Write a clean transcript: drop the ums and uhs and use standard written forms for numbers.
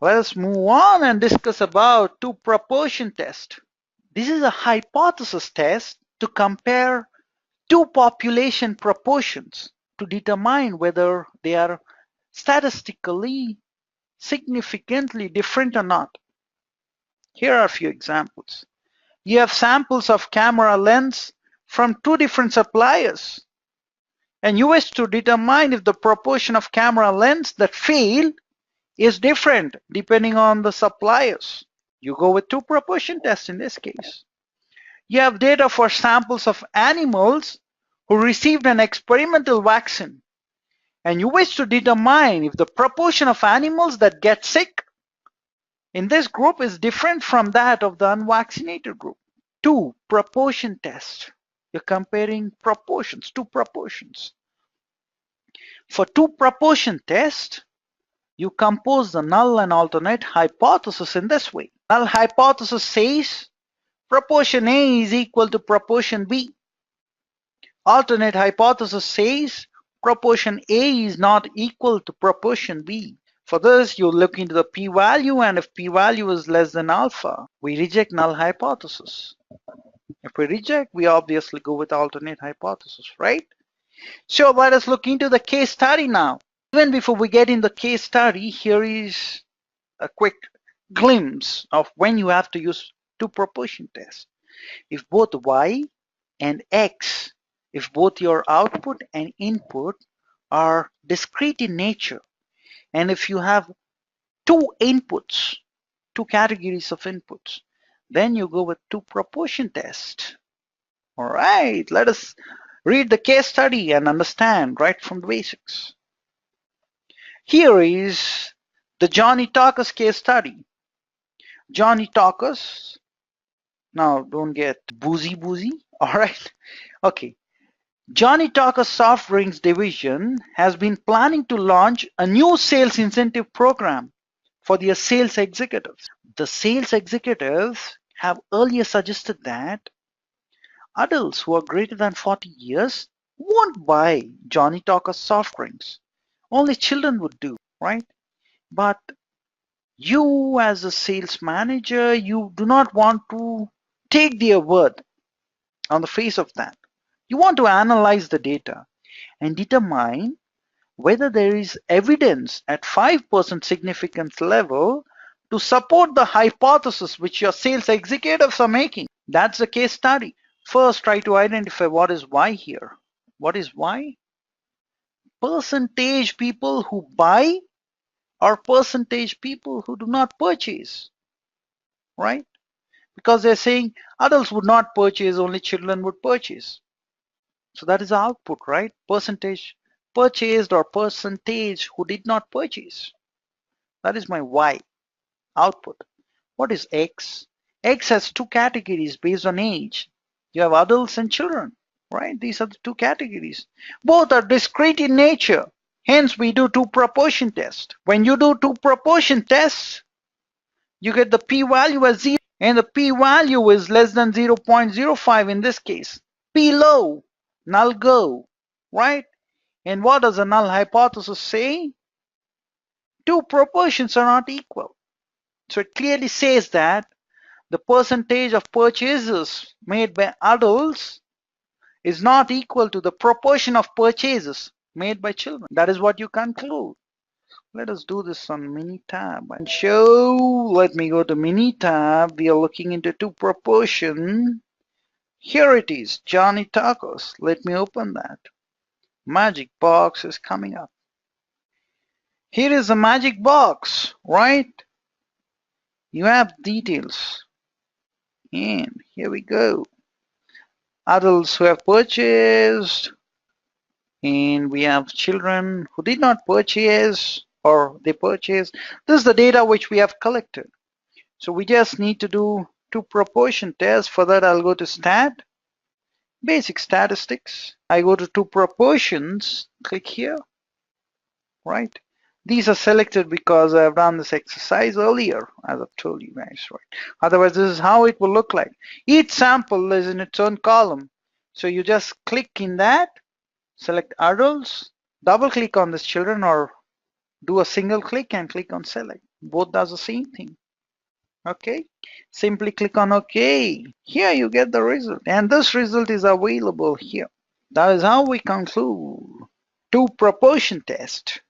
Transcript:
Let us move on and discuss about two proportion test. This is a hypothesis test to compare two population proportions to determine whether they are statistically significantly different or not. Here are a few examples. You have samples of camera lens from two different suppliers, and you wish to determine if the proportion of camera lens that fail is different depending on the suppliers. You go with two proportion tests in this case. You have data for samples of animals who received an experimental vaccine, and you wish to determine if the proportion of animals that get sick in this group is different from that of the unvaccinated group. Two proportion test. You're comparing proportions, two proportions. For two proportion test, you compose the null and alternate hypothesis in this way. Null hypothesis says proportion A is equal to proportion B. Alternate hypothesis says proportion A is not equal to proportion B. For this, you look into the p-value, and if p-value is less than alpha, we reject null hypothesis. If we reject, we obviously go with alternate hypothesis, right? So let us look into the case study now. Even before we get in the case study, here is a quick glimpse of when you have to use two proportion tests. If both y and x, if both your output and input are discrete in nature, and if you have two inputs, two categories of inputs, then you go with two proportion test. All right, let us read the case study and understand right from the basics. Here is the Johnny Talkers case study. Johnny Talkers, now don't get boozy, all right? Okay, Johnny Talkers Soft Drinks division has been planning to launch a new sales incentive program for their sales executives. The sales executives have earlier suggested that adults who are greater than 40 years won't buy Johnny Talkers soft drinks. Only children would do, right? But you as a sales manager, you do not want to take their word on the face of that. You want to analyze the data and determine whether there is evidence at 5% significance level to support the hypothesis which your sales executives are making. That's the case study. First, try to identify what is Y here. What is Y? Percentage people who buy or percentage people who do not purchase, right? Because they're saying adults would not purchase, only children would purchase. So that is the output, right? Percentage purchased or percentage who did not purchase. That is my Y output. What is X? X has two categories based on age. You have adults and children, right? These are the two categories. Both are discrete in nature. Hence, we do two proportion test. When you do two proportion tests, you get the p-value as 0, and the p-value is less than 0.05 in this case. P low, null go, right? And what does the null hypothesis say? Two proportions are not equal. So it clearly says that the percentage of purchases made by adults is not equal to the proportion of purchases made by children. That is what you conclude. Let us do this on Minitab and show. Let me go to Minitab. We are looking into two proportion. Here it is, Johnny Tacos. Let me open that. Magic box is coming up. Here is the magic box, right? You have details. And here we go. Adults who have purchased, and we have children who did not purchase or they purchased. This is the data which we have collected. So we just need to do two proportion tests. For that, I'll go to Stat, Basic Statistics. I go to two proportions, click here, right? These are selected because I have done this exercise earlier, as I've told you guys, right? Otherwise, this is how it will look like. Each sample is in its own column. So you just click in that, select adults, double click on this children or Do a single click and click on select. Both does the same thing. Okay, simply click on OK. Here you get the result, and this result is available here. That is how we conclude two proportion test.